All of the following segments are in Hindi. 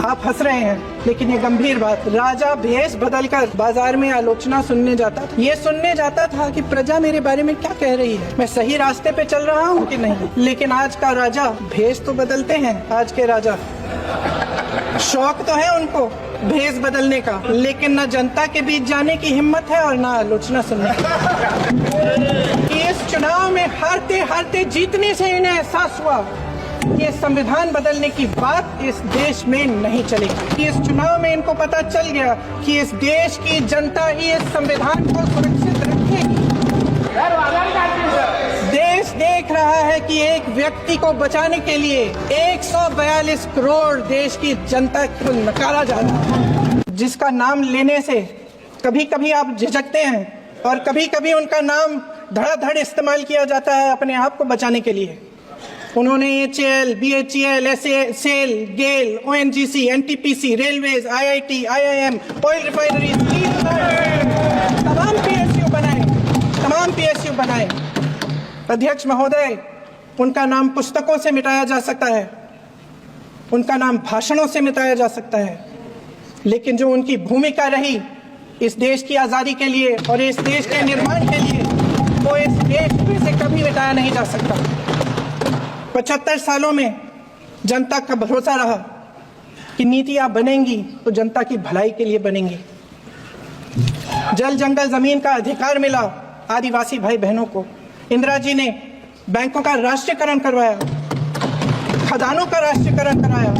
आप हंस रहे हैं, लेकिन ये गंभीर बात। राजा भेष बदलकर बाजार में आलोचना सुनने जाता था। ये सुनने जाता था कि प्रजा मेरे बारे में क्या कह रही है, मैं सही रास्ते पे चल रहा हूँ कि नहीं। लेकिन आज का राजा भेष तो बदलते हैं। आज के राजा शौक तो है उनको भेष बदलने का, लेकिन न जनता के बीच जाने की हिम्मत है और न आलोचना सुनने की। इस चुनाव में हारते हारते जीतने से इन्हें एहसास हुआ ये संविधान बदलने की बात इस देश में नहीं चलेगी। इस चुनाव में इनको पता चल गया कि इस देश की जनता ही इस संविधान को सुरक्षित रखेगी। देश देख रहा है कि एक व्यक्ति को बचाने के लिए 142 करोड़ देश की जनता को नकारा जा रहा है, जिसका नाम लेने से कभी कभी आप झिझकते हैं और कभी कभी उनका नाम धड़ाधड़ इस्तेमाल किया जाता है अपने आप को बचाने के लिए। उन्होंने HAL, BHEL, SAIL, GAIL, ONGC, NTPC, railways, IIT, IIM, oil refineries, तमाम PSU बनाए। अध्यक्ष महोदय, उनका नाम पुस्तकों से मिटाया जा सकता है, उनका नाम भाषणों से मिटाया जा सकता है, लेकिन जो उनकी भूमिका रही इस देश की आज़ादी के लिए और इस देश के निर्माण के लिए, वो इस देश में से कभी मिटाया नहीं जा सकता। 75 सालों में जनता का भरोसा रहा कि नीतियां बनेंगी तो जनता की भलाई के लिए बनेंगी। जल जंगल जमीन का अधिकार मिला आदिवासी भाई बहनों को। इंदिरा जी ने बैंकों का राष्ट्रीयकरण करवाया, खदानों का राष्ट्रीयकरण कराया।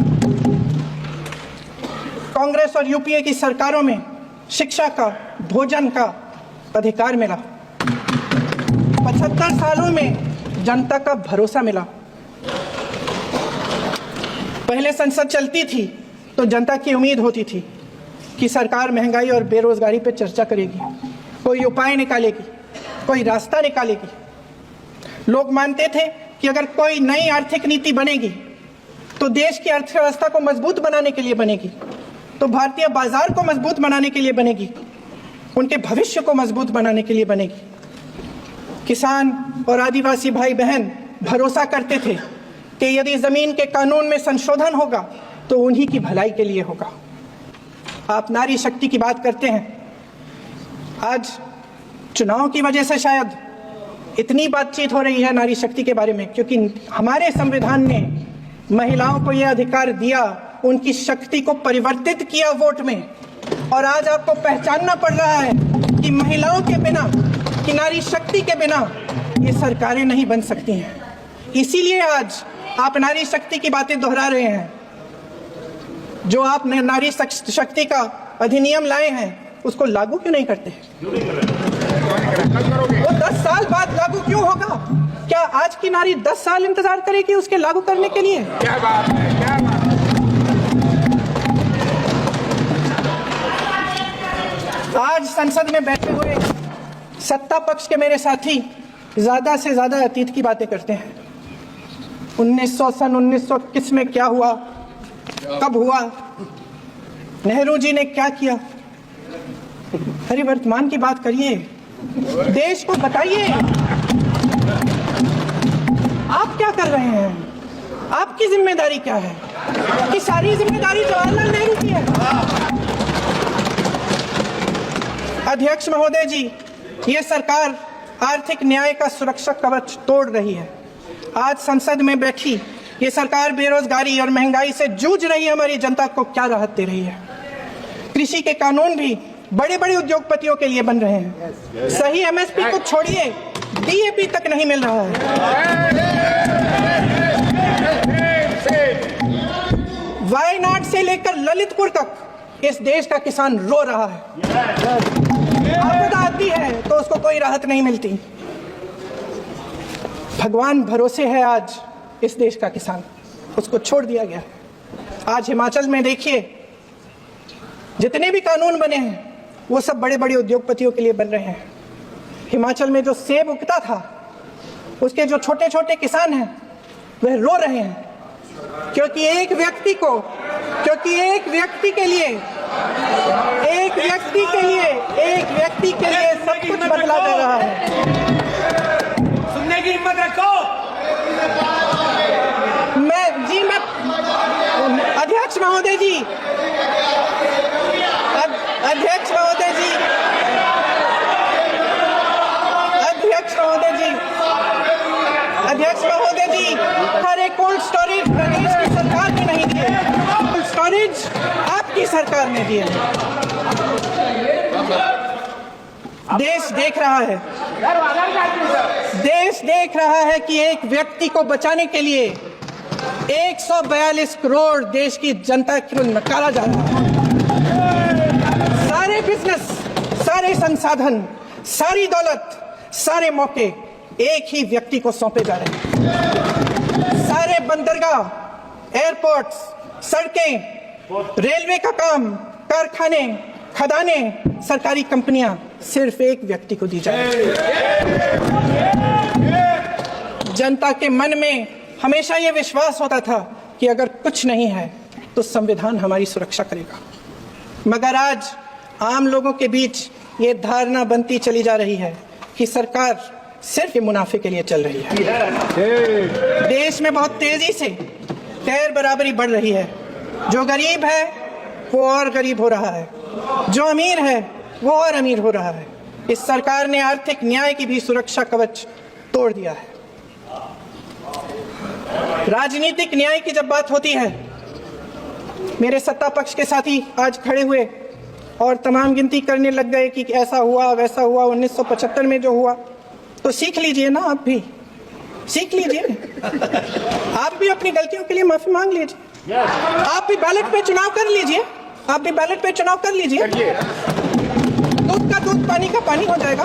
कांग्रेस और यूपीए की सरकारों में शिक्षा का, भोजन का अधिकार मिला। 75 सालों में जनता का भरोसा मिला। पहले संसद चलती थी तो जनता की उम्मीद होती थी कि सरकार महंगाई और बेरोजगारी पर चर्चा करेगी, कोई उपाय निकालेगी, कोई रास्ता निकालेगी। लोग मानते थे कि अगर कोई नई आर्थिक नीति बनेगी तो देश की अर्थव्यवस्था को मजबूत बनाने के लिए बनेगी, तो भारतीय बाजार को मजबूत बनाने के लिए बनेगी, उनके भविष्य को मजबूत बनाने के लिए बनेगी। किसान और आदिवासी भाई बहन भरोसा करते थे कि यदि जमीन के कानून में संशोधन होगा तो उन्हीं की भलाई के लिए होगा। आप नारी शक्ति की बात करते हैं। आज चुनाव की वजह से शायद इतनी बातचीत हो रही है नारी शक्ति के बारे में, क्योंकि हमारे संविधान ने महिलाओं को यह अधिकार दिया, उनकी शक्ति को परिवर्तित किया वोट में। और आज आपको पहचानना पड़ रहा है कि महिलाओं के बिना, कि नारी शक्ति के बिना ये सरकारें नहीं बन सकती हैं। इसीलिए आज आप नारी शक्ति की बातें दोहरा रहे हैं। जो आप नारी शक्ति का अधिनियम लाए हैं उसको लागू क्यों नहीं करते? वो 10 साल बाद लागू क्यों होगा? क्या आज की नारी 10 साल इंतजार करेगी उसके लागू करने के लिए? क्या बात है, क्या बात है। आज संसद में बैठे हुए सत्ता पक्ष के मेरे साथी ज्यादा से ज्यादा अतीत की बातें करते हैं। 1900 किस में क्या हुआ, कब हुआ, नेहरू जी ने क्या किया। अरे वर्तमान की बात करिए, देश को बताइए आप क्या कर रहे हैं, आपकी जिम्मेदारी क्या है? कि सारी जिम्मेदारी जवाहरलाल नेहरू की है। अध्यक्ष महोदय जी, ये सरकार आर्थिक न्याय का सुरक्षा कवच तोड़ रही है। आज संसद में बैठी ये सरकार बेरोजगारी और महंगाई से जूझ रही हमारी जनता को क्या राहत दे रही है? कृषि के कानून भी बड़े बड़े उद्योगपतियों के लिए बन रहे हैं। सही MSP को छोड़िए, DAP तक नहीं मिल रहा है। वायनाड से लेकर ललितपुर तक इस देश का किसान रो रहा है। आपदा आती है तो उसको कोई राहत नहीं मिलती। भगवान भरोसे है आज इस देश का किसान, उसको छोड़ दिया गया। आज हिमाचल में देखिए, जितने भी कानून बने हैं वो सब बड़े बड़े उद्योगपतियों के लिए बन रहे हैं। हिमाचल में जो सेब उगता था, उसके जो छोटे छोटे किसान हैं वह रो रहे हैं, क्योंकि एक व्यक्ति के लिए सब कुछ बदला जा रहा है। सुनने की हिम्मत रखो। मैं अध्यक्ष महोदय जी, अध्यक्ष महोदय जी, अध्यक्ष महोदय जी, अध्यक्ष महोदय जी, हर एक कोल्ड स्टोरेज प्रदेश की सरकार ने नहीं दिए, कोल्ड स्टोरेज आपकी सरकार ने दिए। देश देख रहा है, देश देख रहा है कि एक व्यक्ति को बचाने के लिए 142 करोड़ देश की जनता को नकारा जा रहा है। सारे बिजनेस, सारे संसाधन, सारी दौलत, सारे मौके एक ही व्यक्ति को सौंपे जा रहे हैं। सारे बंदरगाह, एयरपोर्ट्स, सड़कें, रेलवे का काम, कारखाने, खदानें, सरकारी कंपनियां सिर्फ एक व्यक्ति को दी जा रही है। जनता के मन में हमेशा यह विश्वास होता था कि अगर कुछ नहीं है तो संविधान हमारी सुरक्षा करेगा, मगर आज आम लोगों के बीच ये धारणा बनती चली जा रही है कि सरकार सिर्फ मुनाफे के लिए चल रही है। देश में बहुत तेजी से गैर बराबरी बढ़ रही है। जो गरीब है वो और गरीब हो रहा है, जो अमीर है वो और अमीर हो रहा है। इस सरकार ने आर्थिक न्याय की भी सुरक्षा कवच तोड़ दिया है। राजनीतिक न्याय की जब बात होती है, मेरे सत्ता पक्ष के साथी आज खड़े हुए और तमाम गिनती करने लग गए कि ऐसा हुआ वैसा हुआ 1975 में जो हुआ, तो सीख लीजिए ना, आप भी सीख लीजिए, आप भी अपनी गलतियों के लिए माफी मांग लीजिए, आप भी बैलेट पे चुनाव कर लीजिए, आप भी बैलेट पे चुनाव कर लीजिए, दूध का दूध पानी का पानी हो जाएगा।